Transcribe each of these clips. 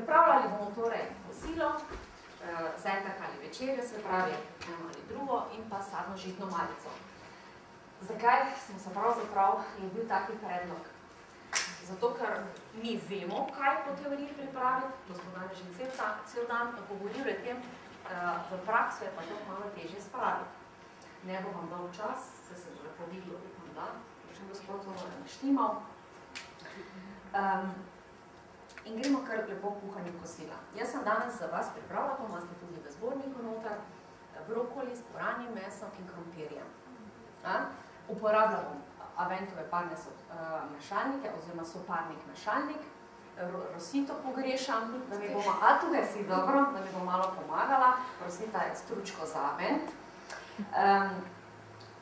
Pripravljali bomo torej kosilo, zajtrk ali večerjo, se pravi eno ali drugo, in pa sadno žitno malico. Zakaj smo se pravzaprav je bil taki predlog? Zato, ker mi vemo, kaj po teoriji pripraviti, to smo danes že cel dan govorili o tem, v prakso je pa to malo težje spraviti. Ne bo vam dal čas, se bo lepo videlo, upam, da še gospod to naštimal. In gremo kar lepo kuhanju kosila. Jaz sem danes za vas pripravila, to imate tudi v zborniku noter, brokoli s poranjim mesom in krompirjem. Uporabljamo Aventove parne mešalnike oziroma soparnik mešalnik. Rosito pogrešam, da mi bomo, tukaj si dobro, da mi bo malo pomagala. Rosita je stručko za Avent.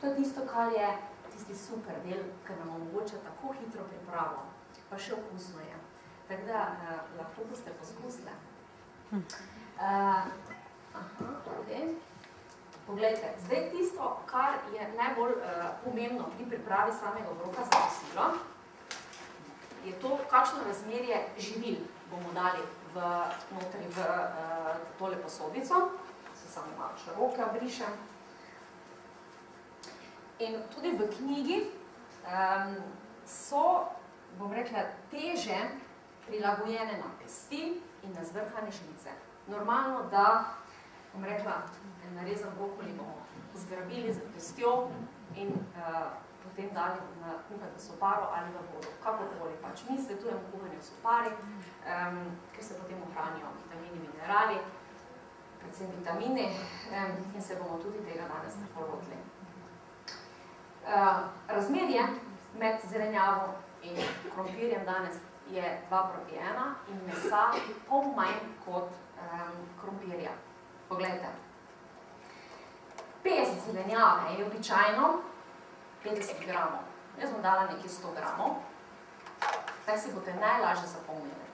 To je tisto, kar je tisti super del, ker nam omogoča tako hitro pripravo, pa še okusno je. Tako da lahko boste poskusili. Poglejte, zdaj tisto, kar je najbolj pomembno pri pripravi samega obroka za kosilo, je to, kakšno razmerje živil bomo dali notri v tole posodico. Se samo malo še roke obrišem. In tudi v knjigi so, bom rekla, teže prilagojene na pesti in na zvrhane žlice. Normalno, da, bom rekla, narezan brokoli bomo zgrabili za pestjo in potem dali na kuhati soparo ali v vodo. Kakokoli pač. Mi svetujemo kuhanje v sopari, ker se potem ohranijo vitamini, minerali, predvsem vitamini, in se bomo tudi tega danes tako lotili. Razmerje med zelenjavo in krompirjem danes je 2:1 in mesa pol manj kot krompirja. Poglejte. Pest zelenjave je običajno 50 gramov. Jaz bom dala nekaj 100 gramov. Tako si boste najlažje zapomnili.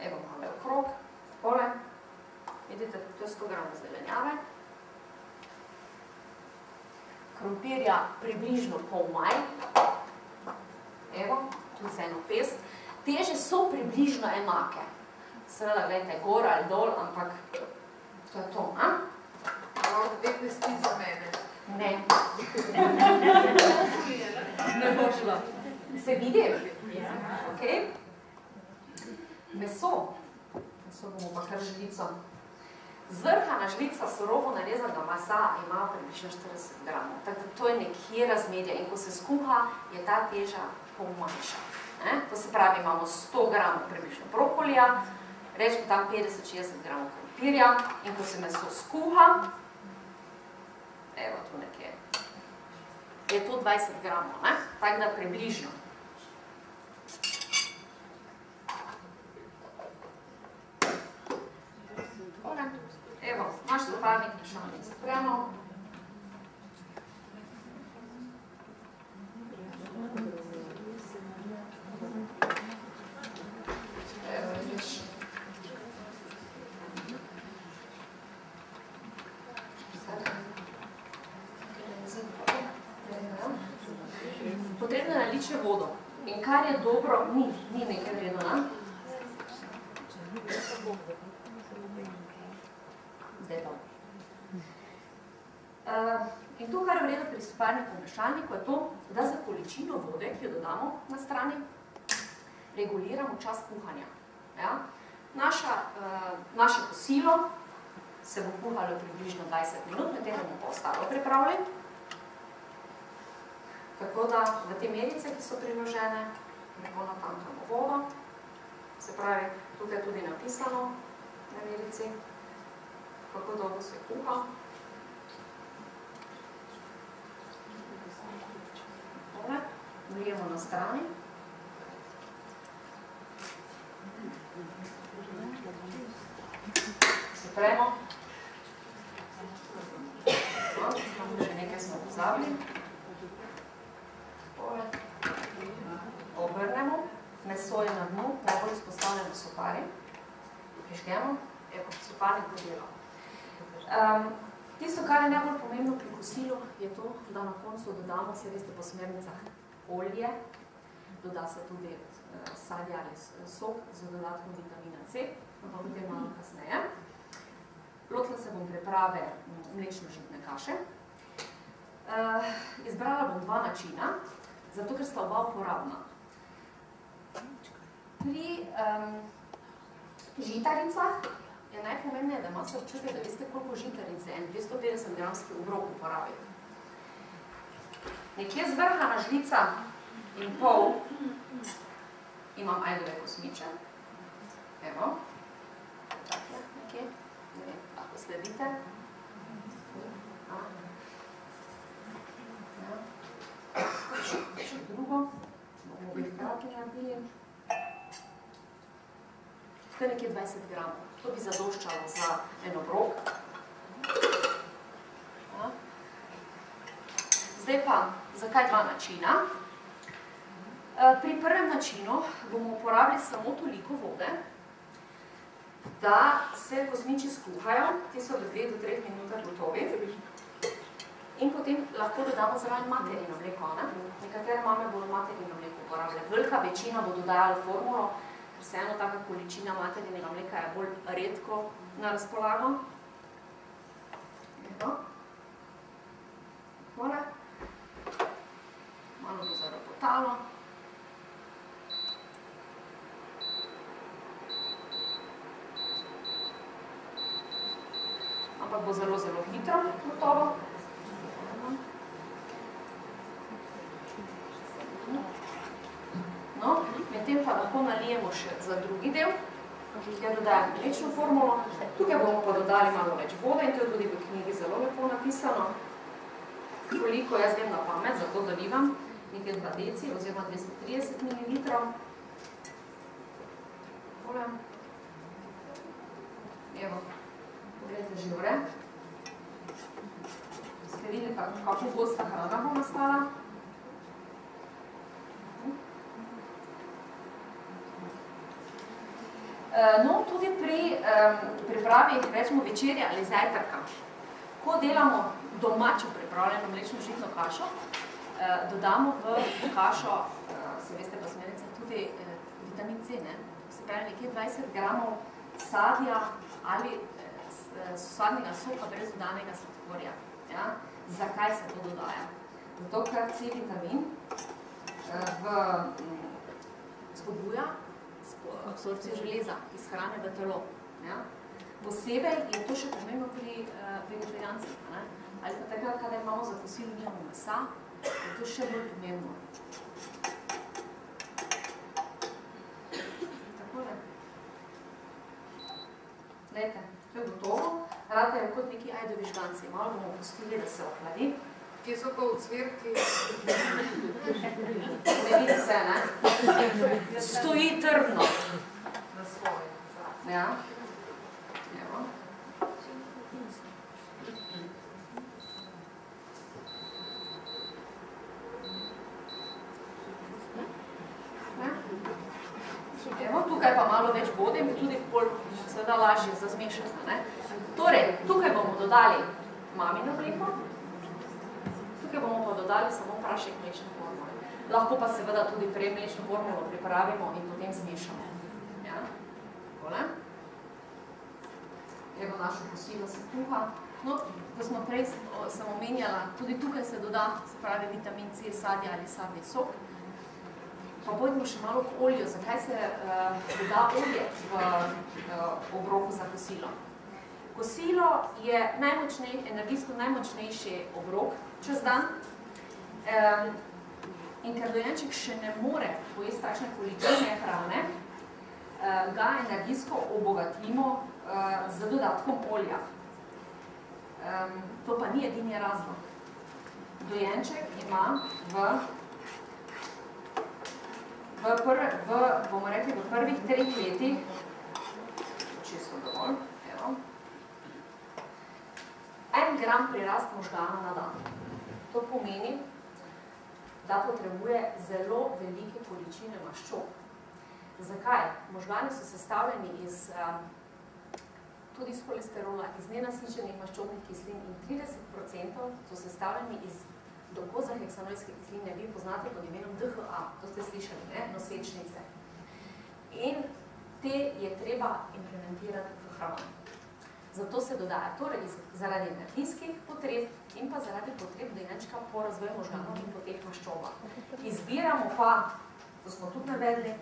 Evo malo okrog, takole. Vidite, to je 100 gramov zelenjave. Krompirja približno pol manj. Evo, tu je eno pest. Teže so približno enake. Seveda, gledajte, gor ali dol, ampak to je to, Morate te pesti za mene. Ne. Ne bo šlo. Se vidi? Ok. Meso. Meso bomo pa kar žlico. Zvrhana žlica surovo narezanega mesa ima približno 40 gramov. Tako da to je nekje razmerje in ko se skuha, je ta teža pol manjša. To se pravi, imamo 100 gramov približno brokolija, rečemo tam 50-60 gramov krompirja in ko se meso skuha, evo tu nekje, je to 20 gramov, tako da približno. Evo, naš soparnik mešalnik zapremo. Potrebno je naliti še vodo. In kar je dobro, ni nekaj vredno, Zdaj pa. In to, kar je vredno pri soparniku v mešalniku, je to, da za količino vode, ki jo dodamo na strani, reguliramo čas kuhanja. Naše kosilo se bo kuhalo približno 20 minut, medtem bomo pa ostalo pripravljeni. Tako da v te merice, ki so priložene, lepo natankamo vodo. Se pravi, tukaj je tudi napisano na merici, kako dolgo se kuha. Vlijemo na strani. Zapremo. Še nekaj smo pozabili. Obrnemo. Meso je na dnu, najbolj izpostavljeno sopari. Prižgemo. Evo, soparnik bo delal. Tisto, kar je najbolj pomembno pri kosilu, je to, da na koncu dodamo, se veste po smernicah, olje, doda se tudi sadja ali sok z dodatkom vitamina C, ampak o tem malo kasneje. Lotila se bom priprave mlečno-žitne kaše. Izbrala bom dva načina, zato ker sta oba uporabna. Pri žitaricah je najpomembneje, da imate občutek, da veste, koliko žitarice en 250 gramski obrok uporabiti. Nekje zvrhana žlica in pol imam ajdove kosmiče. Evo. Takle, nekje. Ne vem, lahko sledite. Še drugo. Bomo obih krati naredili. To je nekje 20 gramov. To bi zadoščalo za en obrok. Zdaj pa, zakaj dva načina? Pri prvem načinu bomo uporabili samo toliko vode, da se kosmiči skuhajo, ti so v 2 do 3 minutah gotovi, in potem lahko dodamo zraven materino mleko. Nekatere mame bodo materino mleko uporabljale. Velika večina bo dodajala formulo, ker vseeno taka količina materinega mleka je bolj redko na razpolago. Evo. Tole. Malo bo zaropotalo. Ampak bo zelo, zelo hitro, gotovo. No, medtem pa lahko nalijemo še za drugi del, kjer dodajam mlečno formulo. Tukaj bomo pa dodali malo več vode in to je tudi v knjigi zelo lepo napisano. Koliko jaz vem na pamet, zato dolivam nekaj 2 deci oziroma 230 ml. Tole. Evo. Poglejte, že vre. Ste videli, kako gosta hrana bo nastala? No, tudi pri pripravi, rečemo, večerja ali zajtrka. Ko delamo domačo pripravljeno mlečno-žitno kašo, dodamo v kašo, se veste pa smerice, tudi vitamin C, ne? Se pravi, nekje 20 gramov sadja ali sadnega soka brez dodanega sladkorja. Ja? Zakaj se to dodaja? Zato, ker C vitamin spodbuja absorpcijo železa iz hrane v telo. Ja? Posebej je to še pomembno pri vegetarijancih. Ali pa takrat, kada imamo za kosilo nimamo mesa, je to še bolj pomembno. Takole. Glejte, to je gotovo. Rada je kot neki ajdovi žganci. Malo bomo pustili, da se ohladi. Kje so pa odsvirki? Ne vidi se, ne? Stoji trdno. Na svoje. Ja. Evo. Evo, tukaj pa malo več vode in tudi bolj seveda lažje za zmešati, ne? Torej, tukaj bomo dodali mamino mleko, tukaj bomo pa dodali samo prašek mlečne formule. Lahko pa seveda tudi prej mlečno formulo pripravimo in potem zmešamo. Ja? Takole. Evo, našo kosilo se kuha. No, ko smo prej sem omenjala, tudi tukaj se doda, se pravi, vitamin C, sadja ali sadni sok. Pa pojdemo še malo k olju. Zakaj se doda olje v obroku za kosilo? Kosilo je energijsko najmočnejši obrok čez dan. In ker dojenček še ne more pojesti takšne količine hrane, ga energijsko obogatimo z dodatkom olja. To pa ni edini razlog. Dojenček ima bomo rekli, v prvih 3 letih, čisto dovolj, evo, 1 gram prirast možgana na dan. To pomeni, da potrebuje zelo velike količine maščob. Zakaj? Možgani so sestavljeni tudi iz holesterola, iz nenasičenih maščobnih kislin in 30% so sestavljeni iz dokozaheksanojske kisline. Vi poznate pod imenom DHA, to ste slišali, ne? Nosečnice. treba implementirati v hrano. Zato se dodaja torej zaradi energijskih potreb in pa zaradi potreb dojenčka po razvoju možganov in po teh maščobah. Izbiramo pa, to smo tudi navedli,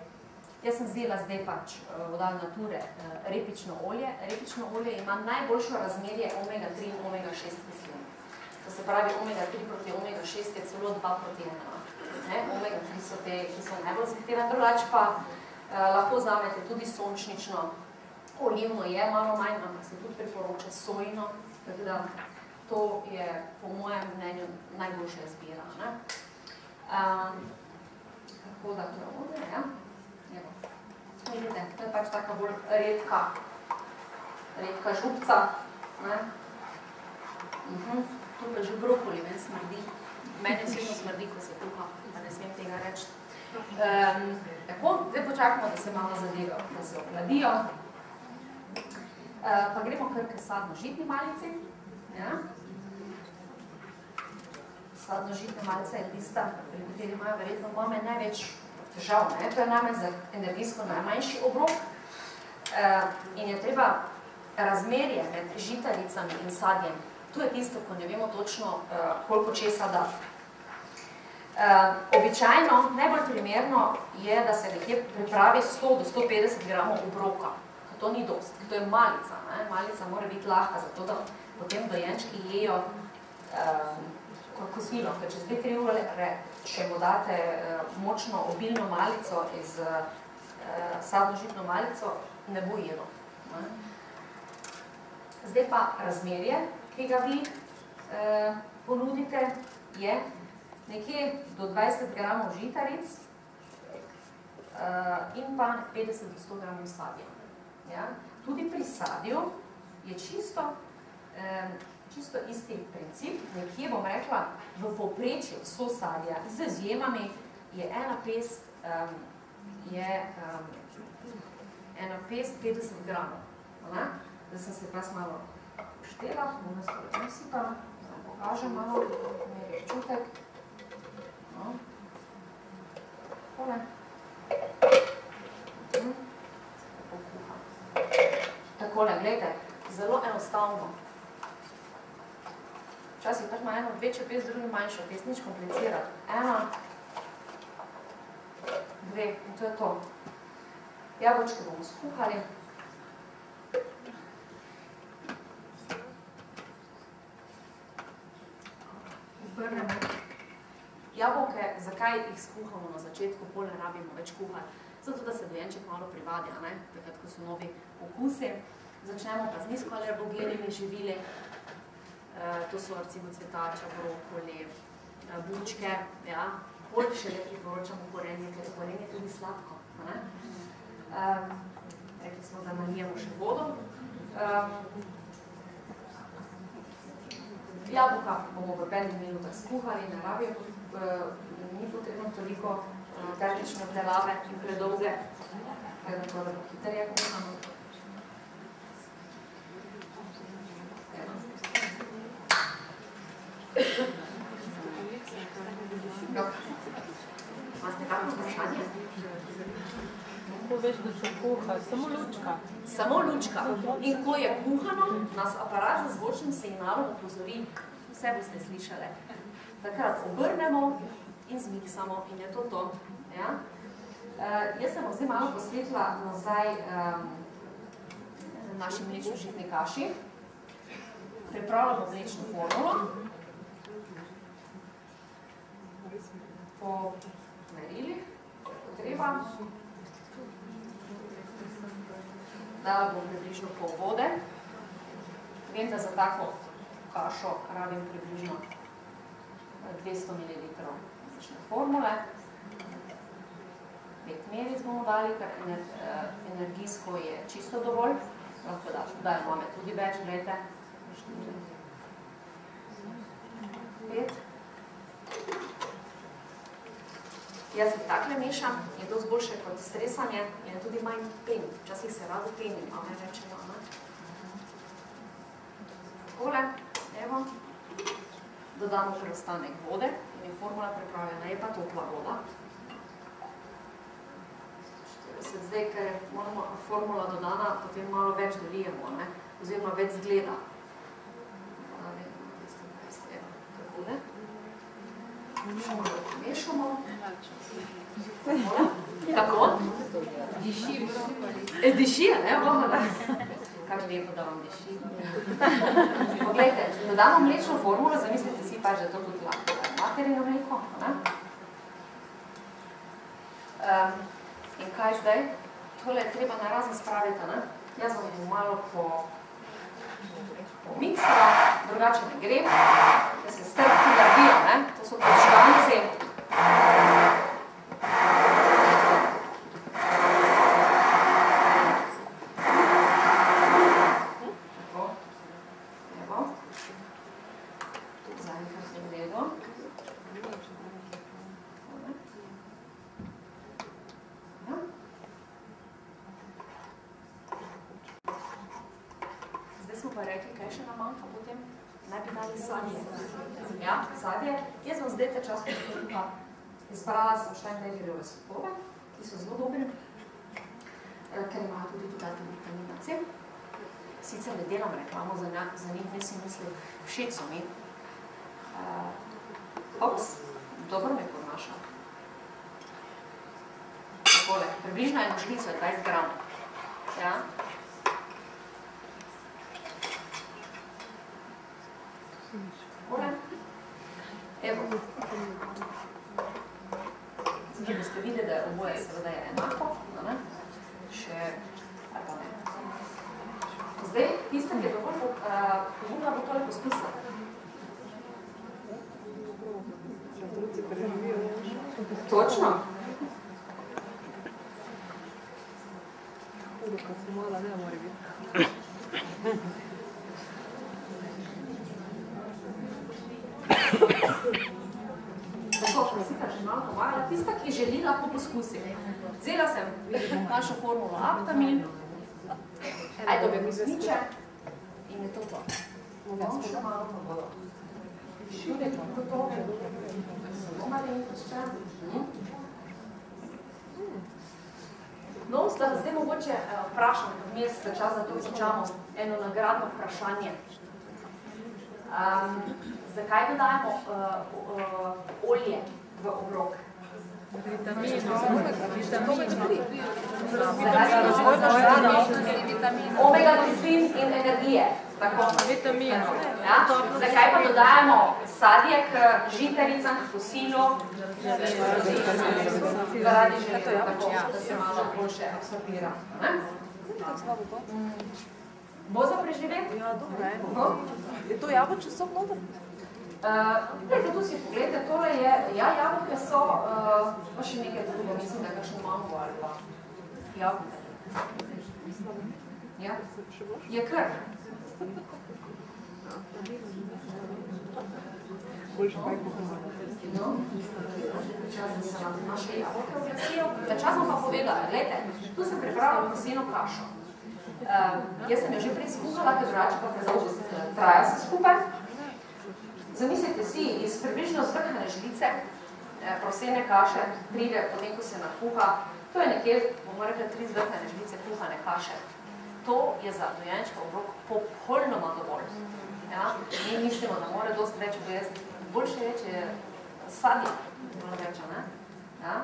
jaz sem vzela zdaj pač od Alnature repično olje. Repično olje ima najboljšo razmerje omega-3 in omega-6 kislin. To se pravi, omega-3 proti omega-6 je celo 2 proti 1. Omega-3 so te, ki so najbolj zahtevane, drugače pa lahko vzamete tudi sončnično. Olivno je malo manj, ampak se tudi priporoča sojino, tako da to je po mojem mnenju najboljša izbira. Tako da to je olje, ja. Vidite, to je pač taka bolj redka župca. Tu pa že brokoli ven smrdi. Meni osebno smrdi, ko se kuha, da ne smem tega reči. Tako, zdaj počakamo, da se malo zadevajo, da se ohladijo. Pa gremo kar k sadno-žitni malici. Sadno-žitna malica je tista, pri kateri imajo verjetno mame največ težav. To je namreč za energijsko najmanjši obrok in je treba razmerje med žitaricami in sadjem. To je tisto, ko ne vemo točno, koliko česa da. Običajno, najbolj primerno je, da se nekje pripravi 100 do 150 gramov obroka. To ni dost, to je malica. Malica mora biti lahka, zato da potem dojenčki jejo kosmilo, ker čez 2-3 ure, če mu date močno obilno malico iz sadno-žitno malico, ne bo jedlo. Zdaj pa razmerje, ki ga vi ponudite, je nekje do 20 gramov žitaric in pa 50 do 100 gramov sadja. Tudi pri sadju je čisto isti princip. Nekje bom rekla, v povprečju vso sadja z izjemami je ena pest 50 gramov. Zdaj sem se pas malo poštela, bom jaz to vsipala, da vam pokažem malo, imeli občutek. Takole. Takole, gledajte, zelo enostavno. Včasih pač ima eno večjo pest, drugi manjšo pest, nič komplicirati. 1, 2 in to je to. Jabolčke bomo skuhali. Obrnemo. Jabolke, zakaj jih skuhamo na začetku, pol ne rabimo več kuhati? Zato, da se dojenček malo privadja, takrat, ko so novi okusi. Začnemo pa z nizkoalergogenimi živili. To so recimo cvetača, brokoli, bučke. Pol še le priporočamo korenje, ker korenje je tudi sladko. Rekli smo, da nalijemo še vodo. Jabolka bomo v 5 minutah skuhali, ni potrebno toliko termične obdelave in predolge, da bo hitreje kuhano. Imate kakšno vprašanje? Kako veš, da se kuha? Samo lučka. Samo lučka. In ko je kuhano, nas aparat za zvočnim signalom opozori, vse boste slišali. Takrat obrnemo in zmiksamo in je to. Jaz sem zdaj malo posvetila nazaj naši mlečno-žitni kaši. Pripravljamo mlečno formulo. Po merilih, potreba. Dala bom približno pol vode. Vem, da za tako kašo rabim približno 200 ml mlečne formule. 5 ml bomo dali, ker energijsko je čisto dovolj. Lahko da imamo tudi več, gledajte. 5. Jaz jih takle mešam, je dosti boljše kot stresanje in je tudi manj pen. Včasih se rado penim, a ne rečemo. Takole, evo, dodamo preostanek vode in je formula pripravljena, je pa topla voda. 40 zdaj, ker je formula dodana, potem malo več dolijemo, ne? Oziroma več zgleda. Takole. Še malo pomešamo. Kako? Diši, Diši, ne? Kar lepo, da vam diši. Poglejte, dodamo mlečno formulo, zamislite si pa, že to tudi lahko materino mleko, ne? In kaj zdaj? Tole je treba narazen spraviti, ne? Jaz vam bom malo pomiksala, drugače ne gre. Da se strpki naredijo, ne? To so počkanci. Tako. Evo. Tudi zaenkrat sem redo. Pa rekli, kaj še nam manjka potem, naj bi dali sadje. Ja, sadje. Jaz vam zdaj te čas potem izbrala sem Steinbergerjeve sokove, ki so zelo dobri, ker imajo tudi dodati vitamina C. Sicer ne delam reklamo za njih, ne si mislim, všeč so mi. Ops, dobro me ponaša. Takole, približno eno žlico je 20 gramov. Ja. Evo. Zdaj boste videli, da oboje seveda je enako, ne? Še, ali pa ne. Zdaj, tiste, ki je dovolj pogumna, bo tole poskusila. Točno? Tako, prosita še malo pomagala. Tista, ki želi, lahko poskusi. Vzela sem našo formulo Aptamin, ajdove gosniče in je to to. Še malo pa bodo. Šire, to. Malenko še. No, zdaj mogoče vprašam, vmes za čas, da to začamo eno nagradno vprašanje. Zakaj dodajamo olje v obrok? Omega kislin in energije. Zakaj pa dodajamo sadje k žitaricam, k kosilu? Zaradi želje, da se malo boljše absorbira. Bo za preživeti? Ja, dobro. Je to jabolče sok noter? Glede, tu si pogledajte, tole je, ja, jabolke so, pa še nekaj drugo, mislim, da je kakšen mango ali pa jabolke. Ja, je kar. No, čas, da se nam naše jabolke oglasijo. Čas vam pa povedala, gledajte, tu sem pripravila koseno kašo. Jaz sem jo že prej skuhala, ker drugače pa prezal, traja se skupaj. Zamislite si, iz približno zvrhane žlice prosene kaše pride, potem ko se nakuha, to je nekje, bomo rekli, 3 zvrhane žlice kuhane kaše. To je za dojenčka obrok popolnoma dovolj. Ja? Mi mislimo, da mora dosti več pojesti. Boljše je, če je sadje, malo veča, ne? Ja?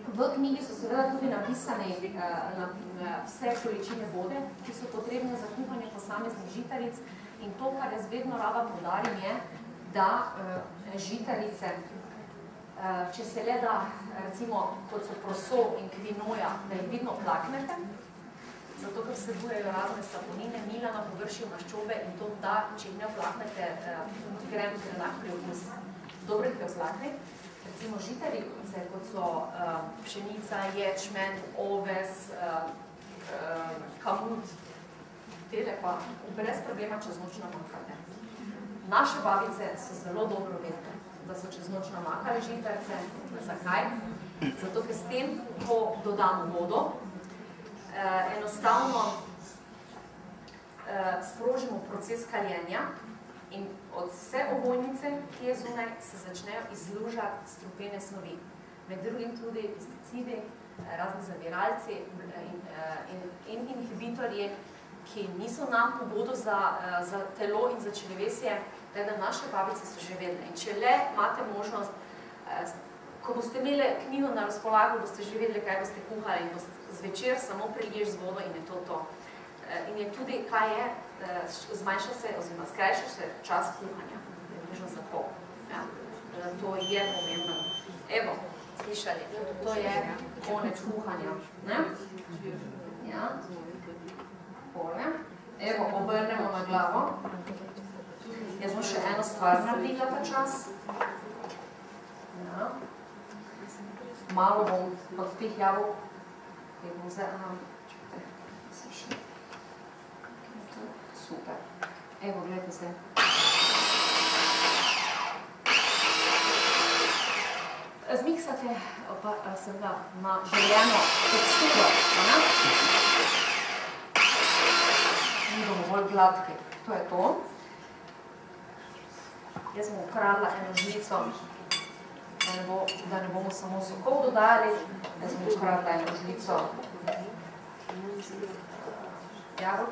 V knjigi so seveda tudi napisane vse količine vode, ki so potrebne za kuhanje posameznih žitaric. In to, kar jaz vedno rada poudarim, je, da žitarice, če se le da, recimo, kot so proso in kvinoja, da jih vidno plaknete, zato ker vsebujejo razne saponine, mila na površju maščobe in to da, če jih ne plaknete, grem enak priokus. Dobro jih plakne. Recimo žitarice, kot so pšenica, ječmen, oves, kamut, tele pa brez problema čez noč namakate. Naše babice so zelo dobro vedele, da so čez noč namakali žitarice. Zakaj? Zato, ker s tem, ko dodamo vodo, enostavno sprožimo proces kaljenja in od vse ovojnice, ki je zunaj, se začnejo izlužati strupene snovi. Med drugim tudi pesticidi, razni zaviralci in inhibitorji, ki niso nam pobodo za telo in za črevesje, da naše babice so že vedele. In če le imate možnost, ko boste imeli knjigo na razpolago, boste že vedeli, kaj boste kuhali in zvečer samo priliješ z vodo in je to. In je tudi, kaj je, zmanjša se oziroma skrajša se čas kuhanja, približno za pol. Ja. To je pomembno. Evo, slišali, to je konec kuhanja. Ne? Ja. Pole. Evo, obrnemo na glavo. Jaz bom še eno stvar naredila ta čas. Ja. Malo bom od teh jabolk, ki bom zdaj, super. Evo, gledajte zdaj. Zmiksate seveda na željeno teksturo, in bomo bolj gladki. To je to. Jaz bom ukradla eno žlico, da ne bomo samo sokov dodali. Jaz bom ukradla eno žlico jabolk.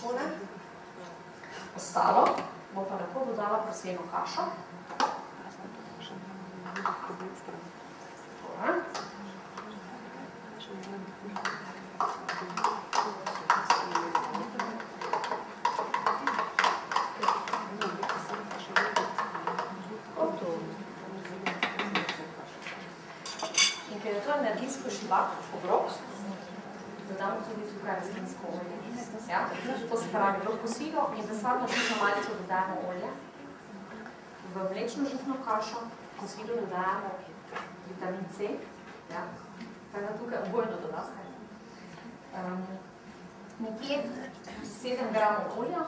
Tole. Ostalo bom pa lahko dodala proseno kašo. Tole. In ker je to energijsko šibak obrok, dodamo tudi tukaj rastlinsko olje. Ja? To se pravi v kosilo in v sadno žitno malico dodajamo olje, v mlečno žitno kašo kosilo dodajamo vitamin C, ja? Kaj da tukaj obojno dodate. Nekje 7 gramov olja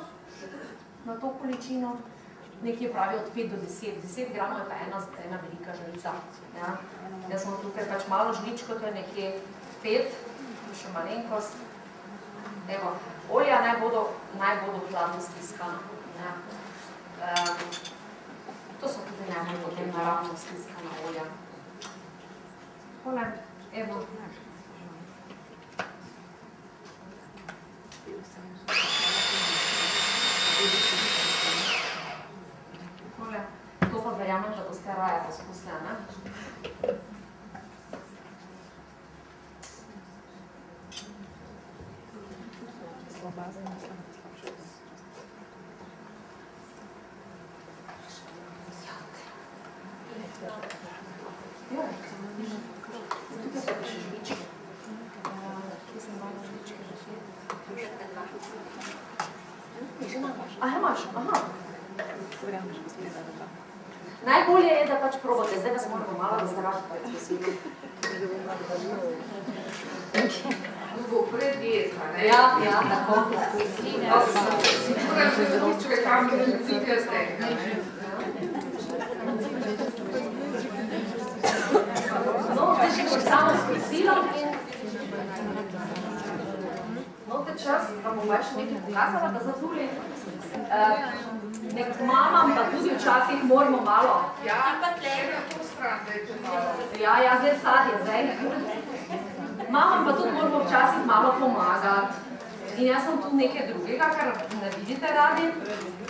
na to količino, nekje pravi od 5 do 10. 10 gramov je pa ena velika žlica. Ja? Jaz smo tukaj pač malo žličko, to je nekje 5, še malenkost. Evo, olja naj bodo hladno stiskana. Ja. To so tudi najbolj potem naravno stiskana olja. Tole, evo. Tole, to pa verjamem, da boste raje poskusili, ne? Najbolje je, da pač probate. Zdaj vas moramo malo razdražiti. Bo predjeta, ne? Ja, tako. Moram se zaučiti, kam je recikla stenka, ne? No, zdaj še samo s prisilom in te čas, pa bom še nekaj pokazala, da zatuli. Mamam pa tudi včasih moramo malo. Ja, še na to stran, da je to malo. Ja, zdaj sad je zdaj. Mamam pa tudi moramo včasih malo pomagati. In jaz sem tu nekaj drugega, kar ne vidite radi.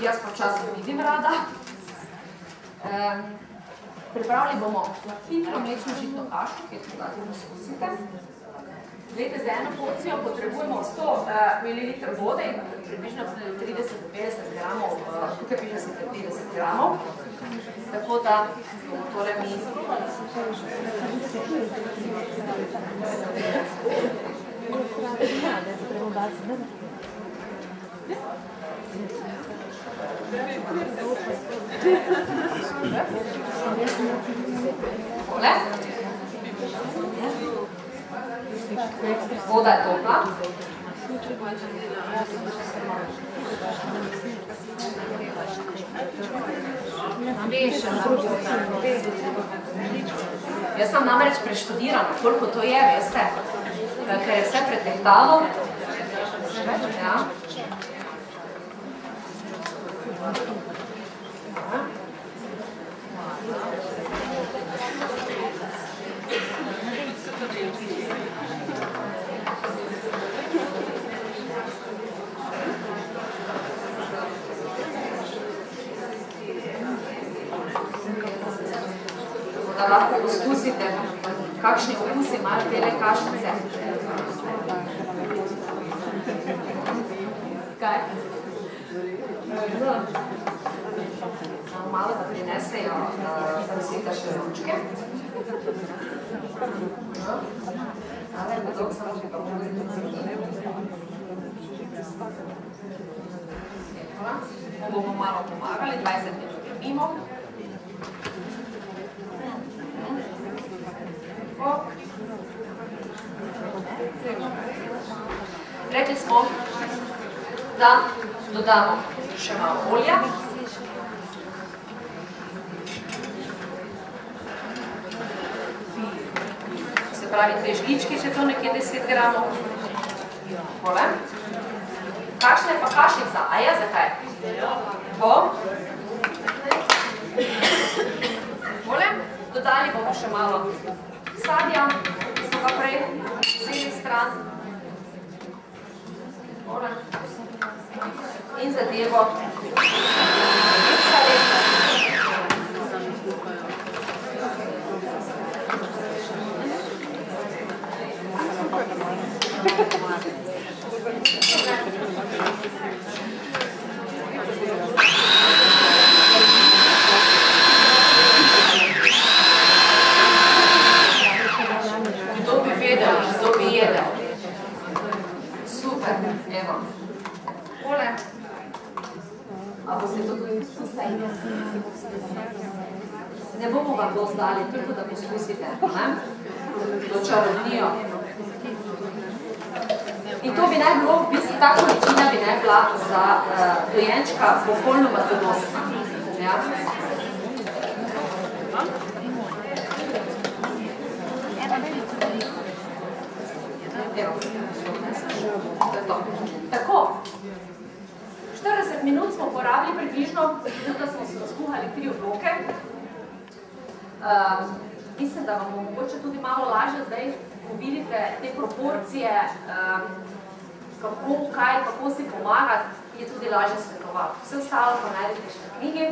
Jaz pa včasih vidim rada. Pripravili bomo hitro mlečno žitno kašo, ki je tudi relativno skusite. Glede, za eno porcijo potrebujemo 100 ml vode in približno 30-50 gramov, tukaj piše 50 gramov. Tako da bomo tole mi... Tole. Voda je topla. Jaz sem namreč preštudirana, koliko to je, veste, ker je vse pretehtalo. Ja. lahko poskusite, kakšni okusi imajo tele kašnice. Kaj? Malo da prinesejo prosita še ročke. Bomo malo pomagali, 20 minut mimo. Rekli smo, da dodamo še malo olja. Se pravi, 2 žlički, če to nekje 10 gramov. Tole. Kakšna je pa kašnica? A je zakaj? Bo. Tole. Dodali bomo še malo sadja, ki smo ga prej vzeli stran. Tole. In zadevo miksali. Kdo bi vedel, kdo bi jedel. Super, evo. Tole. A boste to tudi izpustili? Ne bomo vam to zdali, toliko da poskusite. To čarovnijo. In to bi naj bilo, v bistvu ta količina bi naj bila za dojenčka popolnoma zadostna. Ja? Evo. Tako. 40 minut smo porabili približno, da smo se skuhali 3 obroke. Mislim, da vam bo mogoče tudi malo lažje zdaj, ko vidite te proporcije, kako si pomagati, je tudi lažje svetovati. Vse ostalo pa najdete še na knjigi.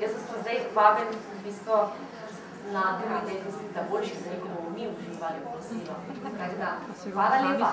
Jaz vas pa zdaj vabim v bistvu na drugi del, da boljši zdaj, ko bomo mi uživali v posilo. Hvala lepa.